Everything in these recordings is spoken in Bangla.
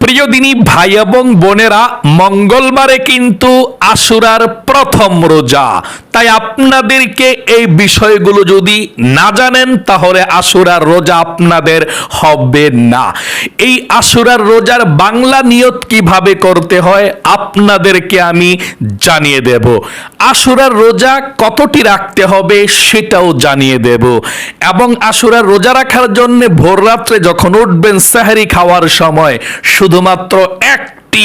প্রিয় দিনী ভাই এবং বোনেরা, মঙ্গলবারে কিন্তু আশুরার প্রথম রোজা। তাই আপনাদেরকে এই বিষয়গুলো যদি না জানেন তাহলে আশুরার রোজা আপনাদের হবে না। এই আশুরার রোজার বাংলা নিয়ত কিভাবে করতে হয় আপনাদেরকে আমি জানিয়ে দেব। আশুরার রোজা কতটি রাখতে হবে সেটাও জানিয়ে দেব। এবং আশুরার রোজা রাখার জন্য ভোর রাত্রে যখন উঠবেন সেহরি খাওয়ার সময় শুধুমাত্র একটি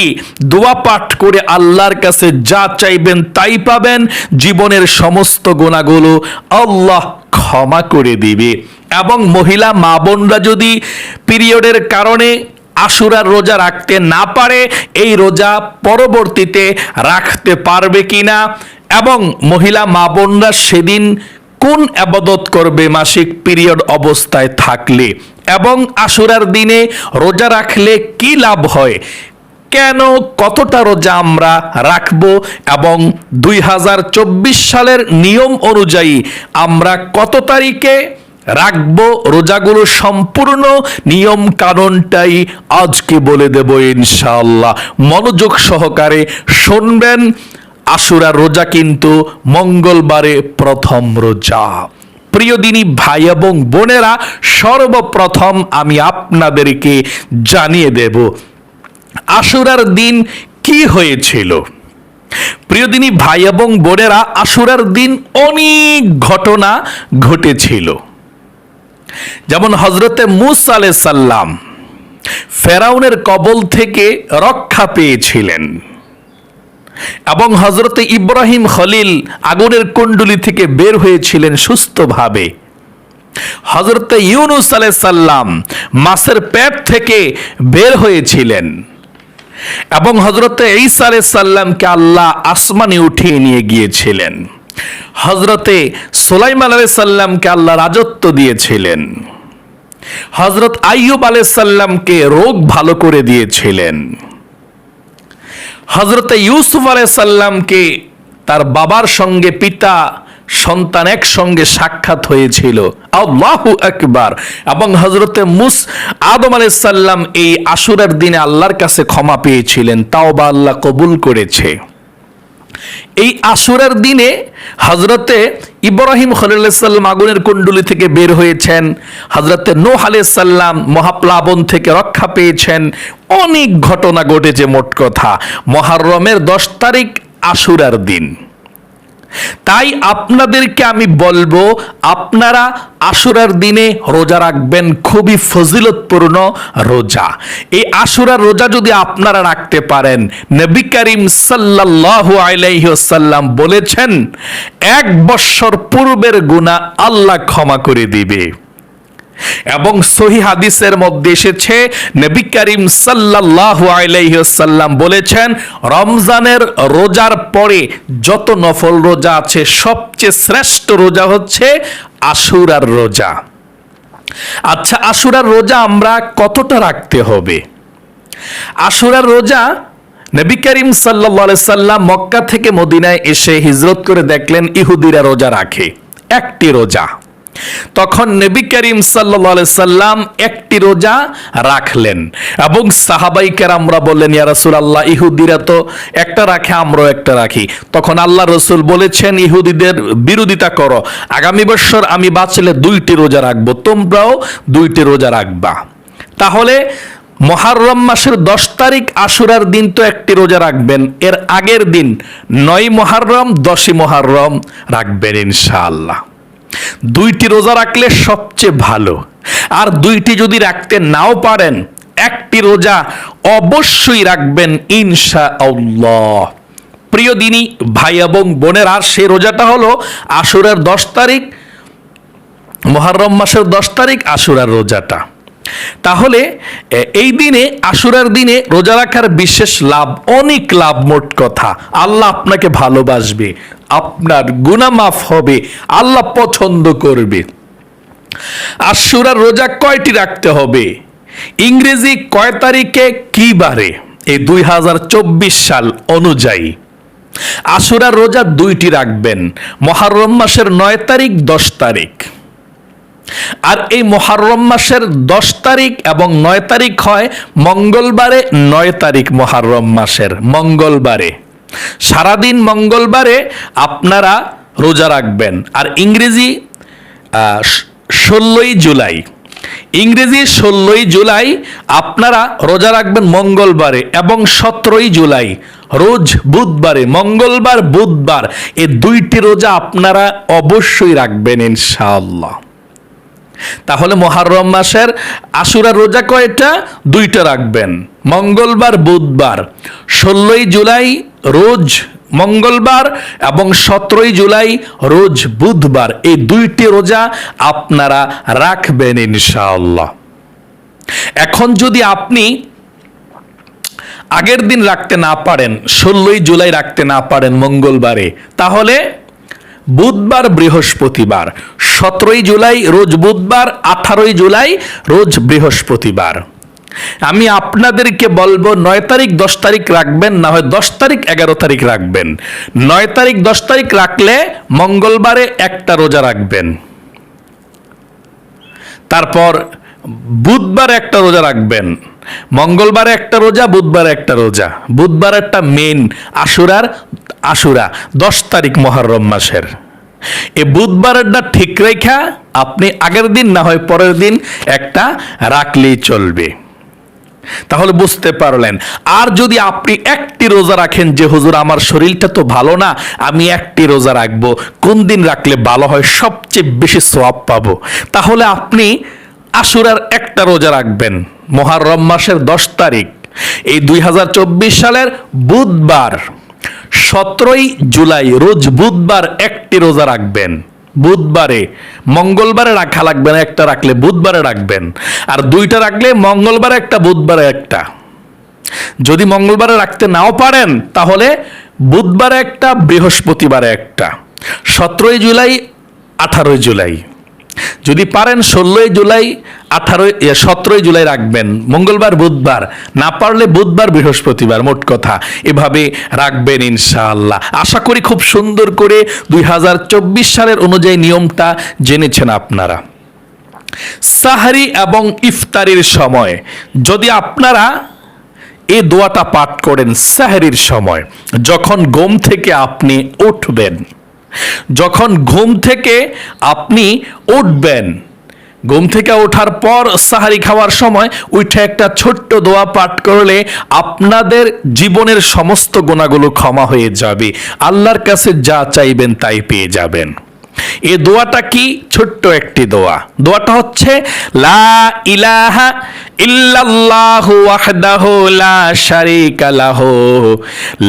দোয়া পাঠ করে আল্লাহর কাছে যা চাইবেন তাই পাবেন। জীবনের সমস্ত গুনাহগুলো আল্লাহ ক্ষমা করে দিবে। এবং মহিলা মা বোনরা যদি পিরিয়ডের কারণে আশুরার রোজা রাখতে না পারে, এই রোজা পরবর্তীতে রাখতে পারবে কিনা, এবং মহিলা মা বোনরা সেদিন কোন ইবাদত করবে মাসিক পিরিয়ড অবস্থায় থাকলে, এবং আশুরার দিনে রোজা রাখলে কি লাভ হয়, কেন কতটা রোজা আমরা রাখবো, এবং 2024 সালের নিয়ম অনুযায়ী আমরা কত তারিখে রাখবো রোজাগুলো, সম্পূর্ণ নিয়ম কানুনটাই আজকে বলে দেব ইনশাআল্লাহ। মনোযোগ সহকারে শুনবেন। আশুরার রোজা কিন্তু মঙ্গলবারে প্রথম রোজা। প্রিয় দিনী ভাই এবং বোনেরা, সর্বপ্রথম আমি আপনাদেরকে জানিয়ে দেব আশুরার দিন কি হয়েছিল। প্রিয় দিনী ভাই এবং বোনেরা, আশুরার দিন অনেক ঘটনা ঘটেছিল। যেমন হযরতে মূসা আলাইহিস সালাম ফেরাউনের কবল থেকে রক্ষা পেয়েছিলেন, এবং হযরতে ইব্রাহিম খলিল আগুনের কুণ্ডলী থেকে বের হয়েছিলেন সুস্থভাবে। হযরতে ইউনূস আলাইহিস সালাম মাছের পেট থেকে বের হয়েছিলেন, এবং হযরতে ঈসা আলাইহিস সালামকে আল্লাহ আসমানে উঠিয়ে নিয়ে গিয়েছিলেন। হযরতে সুলাইমান আলাইহিস সালামকে আল্লাহ রাজত্ব দিয়েছিলেন। হযরত আইয়ুব আলাইহিস সালামকে রোগ ভালো করে দিয়েছিলেন। হযরতে ইউসুফ আলাইহিস সালামকে তার বাবার সঙ্গে পিতা সন্তান একসঙ্গে সাক্ষাৎ হয়েছিল। আল্লাহু আকবার। এবং হযরতে আদম আলাইহিস সালাম এই আশুরার দিনে আল্লাহর কাছে ক্ষমা পেয়েছিলেন, তাওবা আল্লাহ কবুল করেছে। এই আশুরার দিনে হযরতে ইব্রাহিম খলিল আলাইহিস সালাম আগুনের কুণ্ডলী থেকে বের হয়েছেন। হযরতে নূহ আলাইহিস সালাম মহাপ্লাবন থেকে রক্ষা পেয়েছেন। অনেক ঘটনা ঘটেছে। মোট কথা মুহররমের 10 তারিখ আশুরার দিন। তাই আপনাদেরকে আমি বলবো, আপনারা আশুরার দিনে রোজা রাখবেন, খুবই ফজিলতপূর্ণ রোজা। এই আশুরার রোজা যদি আপনারা রাখতে পারেন, নবী করিম সাল্লাল্লাহু আলাইহি ওয়াসাল্লাম বলেছেন 1 বৎসর পূর্বের গুনাহ আল্লাহ ক্ষমা করে দিবে। এবং সহিহ হাদিসের মধ্যে এসেছে নবী করিম সাল্লাল্লাহু আলাইহি ওয়াসাল্লাম বলেছেন, রমজানের রোজার পরে যত নফল রোজা আছে সবচেয়ে শ্রেষ্ঠ রোজা হচ্ছে আশুরার রোজা। আচ্ছা, আশুরার রোজা আমরা কতটা রাখতে হবে? আশুরার রোজা নবী করিম সাল্লাল্লাহু আলাইহি সাল্লাম মক্কা থেকে মদিনায় এসে হিজরত করে দেখলেন ইহুদিরা রোজা রাখে, একটি রোজা। তখন নবী করিম সাল্লাল্লাহু আলাইহি সাল্লাম একটি রোজা রাখলেন, এবং সাহাবাই কেরামরা বললেন, ইয়া রাসূলুল্লাহ, ইহুদিরা তো একটা রাখে, আমরাও একটা রাখি। তখন আল্লাহ রাসূল বলেছেন, ইহুদিদের বিরোধিতা করো, আগামী বছর আমি বাঁচলে 2টি রোজা রাখবো, তোমরাও 2টি রোজা রাখবা। তাহলে মুহররম মাসের 10 তারিখ আশুরার দিন তো একটি রোজা রাখবেন, এর আগের দিন 9 মুহররম 10 মুহররম রাখবেন ইনশাআল্লাহ। 2টি রোজা রাখলে সবচেয়ে ভালো। আর 2টি যদি রাখতে নাও পারেন, একটি রোজা অবশ্যই রাখবেন ইনশাআল্লাহ। প্রিয় দিনী ভাই এবং বোনেরা, সেই রোজাটা হলো আশুরার 10 তারিখ, মুহররম মাসের 10 তারিখ আশুরার রোজাটা। তাহলে এই দিনে আশুরার দিনে রোজা রাখার বিশেষ লাভ, অনেক লাভ। মোট কথা আল্লাহ আপনাকে ভালোবাসবে, আপনার গুনাহ মাফ হবে, আল্লাহ পছন্দ করবে। আশুরার রোজা কয়টি রাখতে হবে? ইংরেজি কয় তারিখে কি বারে? এই 2024 সাল অনুযায়ী আশুরার রোজা 2টি রাখবেন, মুহররম মাসের 9 তারিখ 10 তারিখ। আর এই মুহররম মাসের 10 তারিখ এবং 9 তারিখ হয় মঙ্গলবারে। 9 তারিখ মুহররম মাসের মঙ্গলবারে, সারাদিন মঙ্গলবারে আপনারা রোজা রাখবেন। আর ইংরেজি 16ই জুলাই, ইংরেজি 16ই জুলাই আপনারা রোজা রাখবেন মঙ্গলবারে, এবং 17ই জুলাই রোজ বুধবারে। মঙ্গলবার বুধবার এই দুইটি রোজা আপনারা অবশ্যই রাখবেন ইনশাআল্লাহ। তাহলে মুহররম মাসের আশুরা রোজা কয়টা? 2টা রাখবেন, মঙ্গলবার বুধবার। 16ই জুলাই রোজ মঙ্গলবার এবং 17ই জুলাই রোজ বুধবার, এই 2টি রোজা আপনারা রাখবেন ইনশাআল্লাহ। এখন যদি আপনি আগের দিন রাখতে না পারেন, 16ই জুলাই রাখতে না পারেন মঙ্গলবারে, তাহলে বুধবার বৃহস্পতিবার, 17ই জুলাই রোজ বুধবার, 18ই জুলাই রোজ বৃহস্পতিবার। আমি আপনাদেরকে বলবো 9 তারিখ 10 তারিখ রাখবেন, না হয় 10 তারিখ 11 তারিখ রাখবেন। 9 তারিখ 10 তারিখ রাখলে মঙ্গলবারে একটা রোজা রাখবেন, তারপর বুধবার একটা রোজা রাখবেন, মঙ্গলবারে একটা রোজা, বুধবারে একটা রোজা। বুধবার একটা মেন আশুরা 10 তারিখ মুহররম মাসের। এই বুধবারেরটা ঠিক রেখা আপনি আগের দিন না হয় পরের দিন একটা রাখলেই চলবে। তাহলে বুঝতে পারলেন। আর যদি আপনি একটি রোজা রাখেন যে হুজুর আমার শরীরটা তো ভালো না, আমি একটি রোজা রাখবো, কোন দিন রাখলে ভালো হয়, সবচেয়ে বেশি সওয়াব পাবো, তাহলে আপনি আশুরার একটা রোজা রাখবেন মুহররম মাসের 10 তারিখ, এই 2024 সালের বুধবার 17ই জুলাই রোজ বুধবার একটি রোজা রাখবেন। বুধবারে, মঙ্গলবারে রাখা লাগবে না, একটা রাখলে বুধবারে রাখবেন। আর 2টা রাখলে মঙ্গলবারে একটা, বুধবারে একটা। যদি মঙ্গলবারে রাখতে নাও পারেন তাহলে বুধবারে একটা, বৃহস্পতিবারে একটা। 17ই জুলাই 18ই জুলাই যদি পারেন 16ই জুলাই 17ই জুলাই রাখবেন, মঙ্গলবার বুধবার, না পারলে বুধবার বৃহস্পতিবার, মোট কথা এভাবে রাখবেন ইনশাআল্লাহ। আশা করি খুব সুন্দর করে 2024 সালের অনুযায়ী নিয়মটা জেনেছেন আপনারা। সাহরি এবং ইফতারির সময় যদি আপনারা এই দোয়াটা পাঠ করেন, সাহরির সময় যখন ঘুম থেকে আপনি উঠবেন, যখন ঘুম থেকে আপনি উঠবেন, ঘুম থেকে ওঠার পর সাহারি খাওয়ার সময় উঠে একটা ছোট্ট দোয়া পাঠ করলে আপনাদের জীবনের সমস্ত গুনাহগুলো ক্ষমা হয়ে যাবে। আল্লাহর কাছে যা চাইবেন তাই পেয়ে যাবেন। এই দোয়াটা কি? ছোট্ট একটি দোয়া। দোয়াটা হচ্ছে লা ইলাহা ইল্লাল্লাহু ওয়াহদাহু লা শারীকা লাহু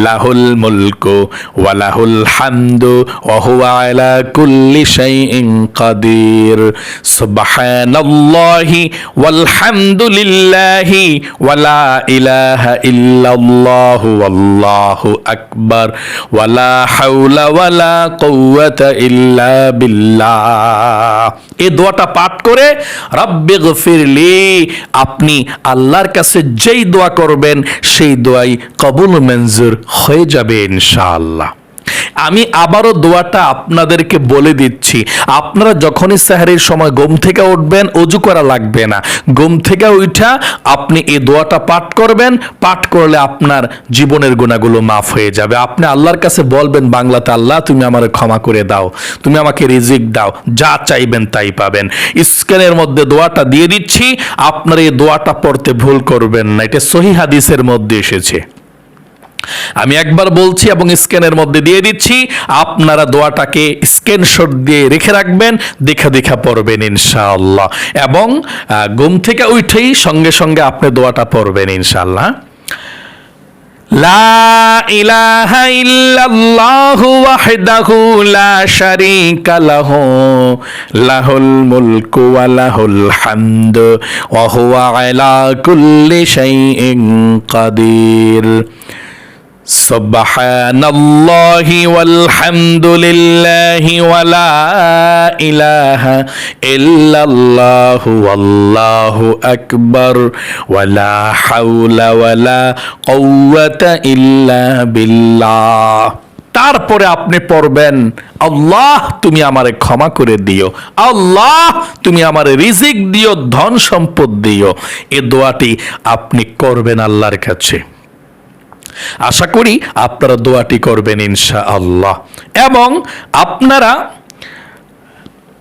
লাহুল মুলকু ওয়া লাহুল হামদু ওয়া হুয়া আলা কুল্লি শাইইন কাদির সুবহানাল্লাহি ওয়াল হামদুলিল্লাহি ওয়া লা ইলাহা ইল্লাল্লাহু ওয়াল্লাহু আকবার ওয়া লা হাওলা ওয়া লা কুওয়াতা ইল্লা বিল্লাহ। এই দোয়াটা পাঠ করে রাব্বিগফিরলি, আপনি আল্লাহর কাছে যেই দোয়া করবেন সেই দোয়াই কবুল মঞ্জুর হয়ে যাবে ইনশাআল্লাহ। আমি আবারও দোয়াটা আপনাদেরকে বলে দিচ্ছি। আপনারা যখনই সাহরির সময় ঘুম থেকে উঠবেন, ওযু করা লাগবে না, ঘুম থেকে উঠা আপনি এই দোয়াটা পাঠ করবেন। পাঠ করলে আপনার জীবনের গুনাহগুলো মাফ হয়ে যাবে। আপনি আল্লাহর কাছে বলবেন বাংলাতে, আল্লাহ তুমি আমারে ক্ষমা করে দাও, তুমি আমাকে রিজিক দাও, যা চাইবেন তাই পাবেন। স্ক্রিনের মধ্যে দোয়াটা দিয়ে দিচ্ছি, আপনারা এই দোয়াটা পড়তে ভুল করবেন না, এটা সহিহ হাদিসের মধ্যে এসেছে। আমি একবার বলছি এবং স্ক্যানের মধ্যে দিয়ে দিচ্ছি, আপনারা দোয়াটাকে স্ক্রিনশট দিয়ে রেখে রাখবেন, দেখা দেখা পড়বেন ইনশাআল্লাহ। এবং ঘুম থেকে উঠেই সঙ্গে সঙ্গে আপনি দোয়াটা পড়বেন ইনশাআল্লাহ। লা ইলাহা ইল্লাল্লাহু ওয়াহদাহু লা শারীকা লাহু লাহুল মুলকু ওয়া লাহুল হামদু ওয়া হুয়া আলা কুল্লি শাইইন কাদির সুবহানাল্লাহি ওয়াল হামদুলিল্লাহি ওয়া লা ইলাহা ইল্লাল্লাহু ওয়াল্লাহু আকবার ওয়া লা হাওলা ওয়া লা কুওয়াতা ইল্লা বিল্লাহ। তারপরে আপনি পড়বেন, আল্লাহ তুমি আমারে ক্ষমা করে দিও, আল্লাহ তুমি আমারে রিজিক দিও, ধন সম্পদ দিও। এ দোয়াটি আপনি করবেন আল্লাহর কাছে। আশা করি আপনারা দোয়াটি করবেন ইনশাআল্লাহ। এবং আপনারা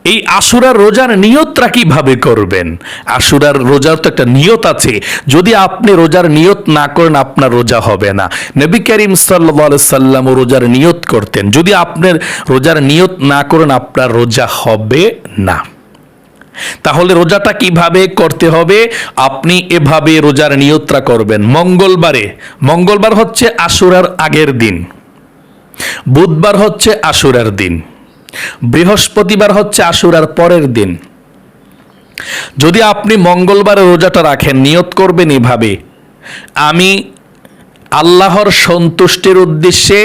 এই আশুরার রোজার নিয়তটা কিভাবে করবেন? আশুরার রোজার তো একটা নিয়ত আছে, যদি আপনি রোজার নিয়ত না করেন আপনার রোজা হবে না। নবী করিম সাল্লাল্লাহু আলাইহি সাল্লাম রোজার নিয়ত করতেন, যদি আপনার রোজার নিয়ত না করেন আপনার রোজা হবে না। তাহলে রোজাটা কিভাবে করতে হবে? আপনি এভাবে রোজার নিয়তটা করবেন। মঙ্গলবার হচ্ছে আশুরার আগের দিন, বুধবার হচ্ছে আশুরার দিন, বৃহস্পতিবার হচ্ছে আশুরার পরের দিন। যদি আপনি মঙ্গলবারে রোজাটা রাখেন, নিয়ত করবেন এভাবে, আমি আল্লাহর সন্তুষ্টির উদ্দেশ্যে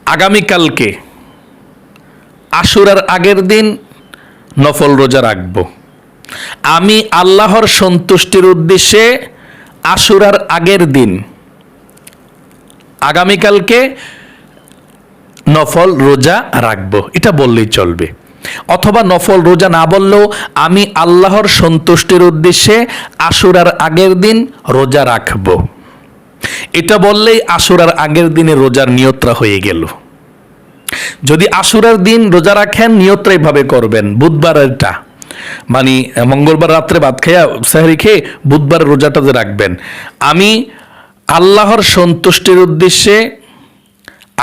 আগামীকালকে আশুরার আগের দিন নফল রোজা রাখব। আমি আল্লাহর সন্তুষ্টির উদ্দেশ্যে আশুরার আগের দিন আগামীকালকে নফল রোজা রাখবো, এটা বললেই চলবে। অথবা নফল রোজা না বললেও আমি আল্লাহর সন্তুষ্টির উদ্দেশ্যে আশুরার আগের দিন রোজা রাখবো, এটা বললেই আশুরার আগের দিনে রোজার নিয়তরা হয়ে গেল। যদি আশুরার দিন রোজা রাখেন, নিয়তটা এভাবে করবেন, বুধবারেরটা মানে মঙ্গলবার রাত্রে ভাত খেয়ে সেহরি খেয়ে বুধবার রোজাটা যে রাখবেন, আমি আল্লাহর সন্তুষ্টির উদ্দেশ্যে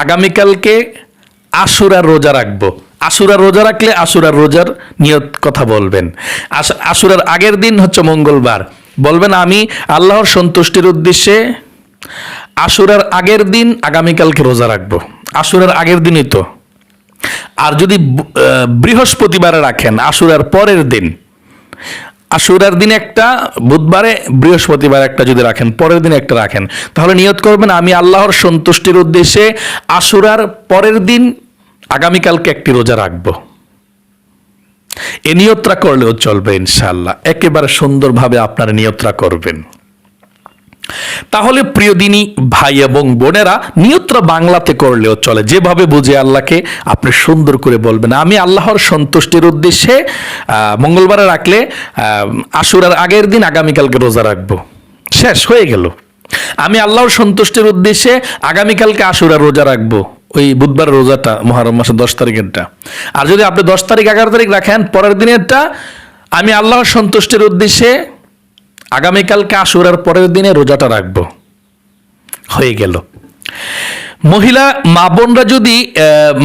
আগামীকালকে আশুরার রোজা রাখবো। আশুরার রোজা রাখলে আশুরার রোজার নিয়ত কথা বলবেন। আশুরার আগের দিন হচ্ছে মঙ্গলবার, বলবেন আমি আল্লাহর সন্তুষ্টির উদ্দেশ্যে আশুরার আগের দিন আগামীকালকে রোজা রাখবো, আশুরার আগের দিনই তো। আর যদি বৃহস্পতিবারে রাখেন, আশুরার পরের দিন, আশুরার দিন একটা, বুধবারে বৃহস্পতিবার একটা যদি রাখেন, পরের দিন একটা রাখেন, তাহলে নিয়ত করবেন আমি আল্লাহর সন্তুষ্টির উদ্দেশ্যে আশুরার পরের দিন আগামীকালকে একটি রোজা রাখবো। এ নিয়তটা করলেও চলবে ইনশাআল্লাহ। একেবারে সুন্দরভাবে আপনারা নিয়তটা করবেন। তাহলে প্রিয় দিনী ভাই এবং বোনেরা, নিয়তটা বাংলাতে করলেও চলে, যেভাবে বুঝে আল্লাহকে আপনি সুন্দর করে বলবেন, আমি আল্লাহর সন্তুষ্টির উদ্দেশ্যে মঙ্গলবারে রাখলে আশুরার আগের দিন আগামীকালকে রোজা রাখবো, শেষ হয়ে গেল। আমি আল্লাহর সন্তুষ্টির উদ্দেশ্যে আগামীকালকে আশুরার রোজা রাখবো, ওই বুধবার রোজাটা মুহররম মাসের 10 তারিখেরটা। আর যদি আপনি 10 তারিখ 11 তারিখ রাখেন, পরের দিনেরটা আমি আল্লাহর সন্তুষ্টির উদ্দেশ্যে আগামীকালকে আশুরার পরের দিনে রোজাটা রাখবো, হয়ে গেল। মহিলা মা বোনরা যদি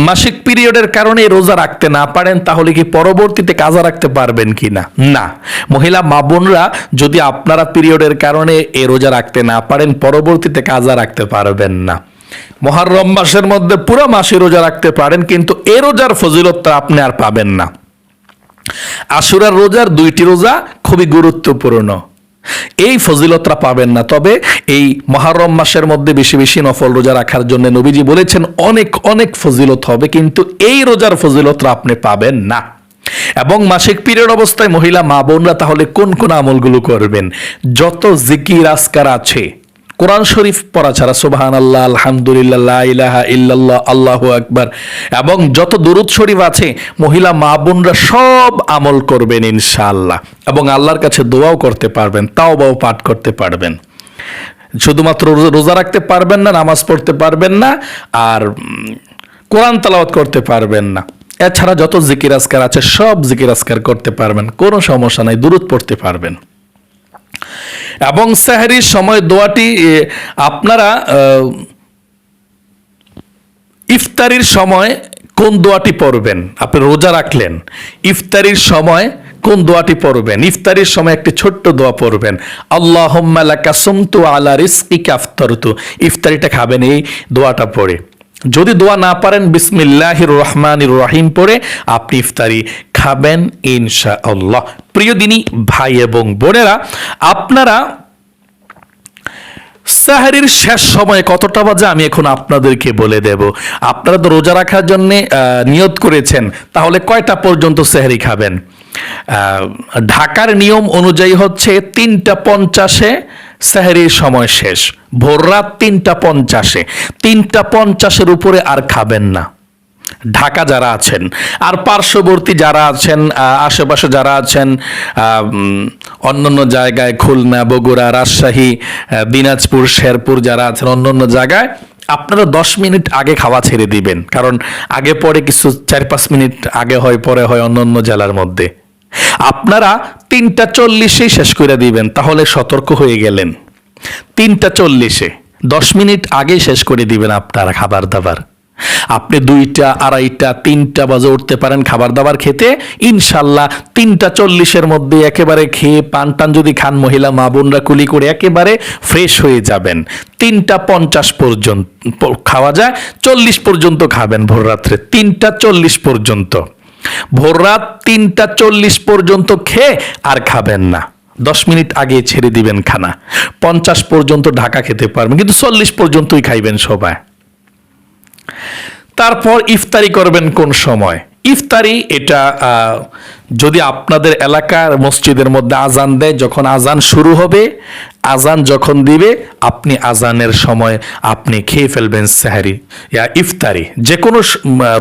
মাসিক পিরিয়ডের কারণে রোজা রাখতে না পারেন, তাহলে কি পরবর্তীতে কাজা রাখতে পারবেন কি না? না, মহিলা মা বোনরা যদি আপনারা পিরিয়ডের কারণে এ রোজা রাখতে না পারেন, পরবর্তীতে কাজা রাখতে পারবেন না। মুহররম মাসের মধ্যে পুরো মাসে রোজা রাখতে পারেন, কিন্তু এ রোজার ফজিলতটা আপনি আর পাবেন না। আশুরার রোজার 2টি রোজা খুবই গুরুত্বপূর্ণ, এই ফজিলতটা পাবেন না। তবে এই মুহররম মাসের মধ্যে বেশি বেশি নফল রোজা রাখার জন্য নবীজি বলেছেন অনেক অনেক ফজিলত হবে, কিন্তু এই রোজার ফজিলতটা আপনি পাবেন না। এবং মাসিক পিরিয়ড অবস্থায় মহিলা মা বোনরা তাহলে কোন কোন আমলগুলো করবেন? যত জিকির আজকার আছে, কোরআন শরীফ পড়া ছাড়া সুবহানাল্লাহ, আলহামদুলিল্লাহ, লা ইলাহা ইল্লাল্লাহ, আল্লাহু আকবার, এবং যত দুরূদ শরীফ আছে, মহিলা মা বোনরা সব আমল করবেন ইনশাআল্লাহ। এবং আল্লাহর কাছে দোয়াও করতে পারবেন, তাওবাও পাঠ করতে পারবেন। শুধুমাত্র রোজা রাখতে পারবেন না, নামাজ পড়তে পারবেন না, আর কোরআন তেলাওয়াত করতে পারবেন না। এছাড়া যত জিকির আজকার আছে সব জিকির আজকার করতে পারবেন, কোনো সমস্যা নাই, দুরূদ পড়তে পারবেন। এবং সেহরির সময় দোয়াটি আপনারা ইফতারির সময় কোন দোয়াটি পড়বেন? আপনি রোজা রাখলেন, ইফতারির সময় কোন দোয়াটি পড়বেন? ইফতারির সময় একটি ছোট্ট দোয়া পড়বেন, আল্লাহুম্মা লাকা সুমতু আলা রিজকিকা আফতারতু। ইফতারিটা খাবেন এই দোয়াটা পড়ে। যদি দোয়া না পারেন, বিসমিল্লাহির রহমানির রহিম পড়ে আপনি ইফতারি খাবেন ইনশাআল্লাহ। প্রিয় দিনী ভাই এবং বোনেরা, আপনারা সাহরির শেষ সময়ে কতটা বাজে আমি এখন আপনাদেরকে বলে দেব। আপনারা তো রোজা রাখার জন্য নিয়ত করেছেন, তাহলে কয়টা পর্যন্ত সেহরি খাবেন? ঢাকার নিয়ম অনুযায়ী হচ্ছে 3টা 50-এ সেহরির সময় শেষ, ভোর রাত 3:50, 3:50 উপরে আর খাবেন না। ঢাকা যারা আছেন আর পার্শ্ববর্তী যারা আছেন, আশেপাশে যারা আছেন, অন্যান্য জায়গায় খুলনা, বগুড়া, রাজশাহী, দিনাজপুর, শেরপুর যারা আছেন অন্যান্য জায়গায়, আপনারা 10 মিনিট আগে খাওয়া ছেড়ে দিবেন। কারণ আগে পরে কিছু 4-5 মিনিট আগে হয় পরে হয় অন্যান্য জেলার মধ্যে। আপনারা 3:40 শেষ করে দিবেন, তাহলে সতর্ক হয়ে গেলেন। 3:40, 10 মিনিট আগে শেষ করে দিবেন আপনারা খাবার দাবার। আপনি 2টা, 2:30, 3টা বাজে উঠতে পারেন খাবার দাবার খেতে, ইনশাল্লাহ 3:40 মধ্যে একেবারে খেয়ে পান টান যদি খান, মহিলা মা বোনরা কুলি করে একেবারে ফ্রেশ হয়ে যাবেন। 3:50 পর্যন্ত খাওয়া যায়, 40 পর্যন্ত খাবেন ভোর রাত্রে, 3:40 পর্যন্ত। ভোর রাত 3:40 পর্যন্ত খেয়ে আর খাবেন না, 10 মিনিট আগে ছেড়ে দিবেন খানা। 50 পর্যন্ত ঢাকা খেতে পারবেন, কিন্তু 40 পর্যন্তই খাইবেন সবাই। তারপর ইফতারি করবেন কোন সময়? ইফতারি এটা যদি আপনাদের এলাকার মসজিদের মধ্যে আজান দেয়, যখন আজান শুরু হবে, আজান যখন দিবে, আপনি আজানের সময় আপনি খেয়ে ফেলবেন সেহরি ইয়া ইফতারি। যে কোনো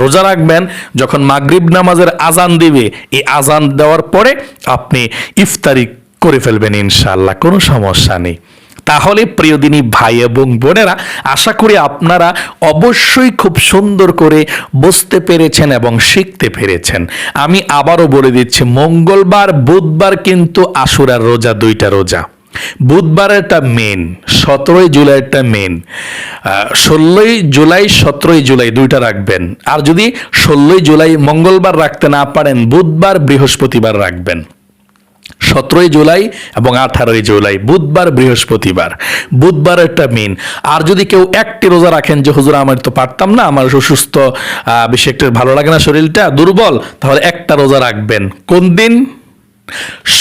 রোজা রাখবেন, যখন মাগরিব নামাজের আজান দিবে, এই আজান দেওয়ার পরে আপনি ইফতারি করে ফেলবেন ইনশাআল্লাহ, কোনো সমস্যা নেই। তাহলে প্রিয় দিনী ভাই এবং বোনেরা, আশা করি আপনারা অবশ্যই খুব সুন্দর করে বুঝতে পেরেছেন এবং শিখতে পেরেছেন। আমি আবারও বলে দিচ্ছি, মঙ্গলবার, বুধবার কিন্তু আশুরার রোজা, 2টা রোজা। বুধবারেরটা মেন, 17 জুলাইয়েরটা মেন। 16 জুলাই, 17 জুলাই 2টা রাখবেন। আর যদি 16 জুলাই মঙ্গলবার রাখতে না পারেন, বুধবার, বৃহস্পতিবার রাখবেন। 17 জুলাই এবং 18 জুলাই, বুধবার, বৃহস্পতিবার। বুধবার একটা মেন। আর যদি কেউ একটি রোজা রাখেন যে হুজুর আমার তো পারতাম না, আমার অসুস্থ, বেশি একটা ভালো লাগে না, শরীরটা দুর্বল, তাহলে একটা রোজা রাখবেন। কোন দিন?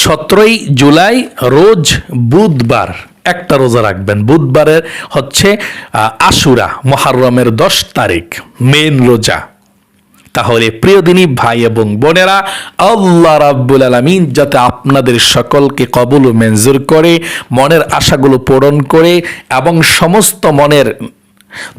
17 জুলাই রোজ বুধবার একটা রোজা রাখবেন। বুধবারের হচ্ছে আশুরা, মুহররমের 10 তারিখ মেন রোজা। তাহলে প্রিয় দিনী ভাই এবং বোনেরা, আল্লাহ রাব্বুল আলামিন যাতে আপনাদের সকলকে কবুল ও মঞ্জুর করে, মনের আশাগুলো পূরণ করে এবং সমস্ত মনের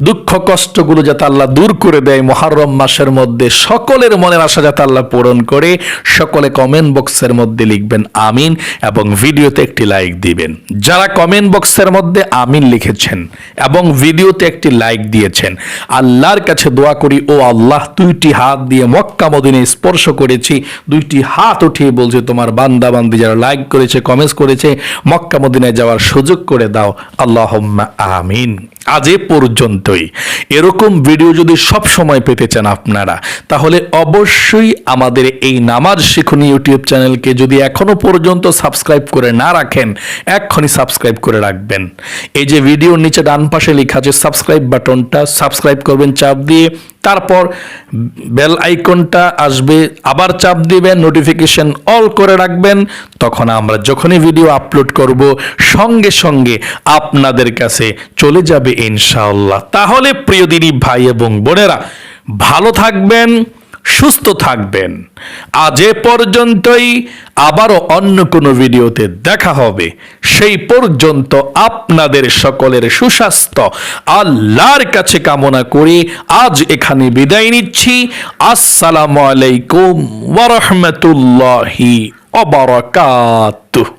দুঃখ কষ্টগুলো যাতে আল্লাহ দূর করে দেয় মুহররম মাসের মধ্যে, সকলের মনের আশা যাতে আল্লাহ পূরণ করে। সকলে কমেন্ট বক্সের মধ্যে লিখবেন আমিন এবং ভিডিওতে একটি লাইক দিবেন। যারা কমেন্ট বক্সের মধ্যে আমিন লিখেছেন এবং ভিডিওতে একটি লাইক দিয়েছেন, আল্লাহর কাছে দোয়া করি, ও আল্লাহ, 2টি হাত দিয়ে মক্কা মদিনায় স্পর্শ করেছি, 2টি হাত উঠিয়ে বলছে তোমার বান্দা বান্দি যারা লাইক করেছে, কমেন্টস করেছে, মক্কা মদিনায় যাওয়ার সুযোগ করে দাও, আল্লাহুম্মা আমিন। আজ এ পর্যন্তই। এরকম ভিডিও যদি সব সময় পেতে চান আপনারা, তাহলে অবশ্যই আমাদের এই নামাজ শিখুন ইউটিউব চ্যানেলকে যদি এখনো পর্যন্ত সাবস্ক্রাইব করে না রাখেন, এক্ষুনি সাবস্ক্রাইব করে রাখবেন। এই যে ভিডিওর নিচে ডান পাশে লেখা আছে সাবস্ক্রাইব বাটনটা, সাবস্ক্রাইব করবেন চাপ দিয়ে, তারপর বেল আইকনটা আসবে, আবার চাপ দিবেন, নোটিফিকেশন অল করে রাখবেন। তখন আমরা যখনই ভিডিও আপলোড করব, সঙ্গে সঙ্গে আপনাদের কাছে চলে যাবে ইনশাআল্লাহ। তাহলে প্রিয় দিনী ভাই এবং বোনেরা, ভালো থাকবেন, সুস্থ থাকবেন। আজ এ পর্যন্তই। আবারও অন্য কোনো ভিডিওতে দেখা হবে। সেই পর্যন্ত আপনাদের সকলের সুস্বাস্থ্য আল্লাহর কাছে কামনা করি আজ এখানে বিদায় নিচ্ছি। আসসালামু আলাইকুম ওয়া রাহমাতুল্লাহি ওয়া বারাকাতুহু।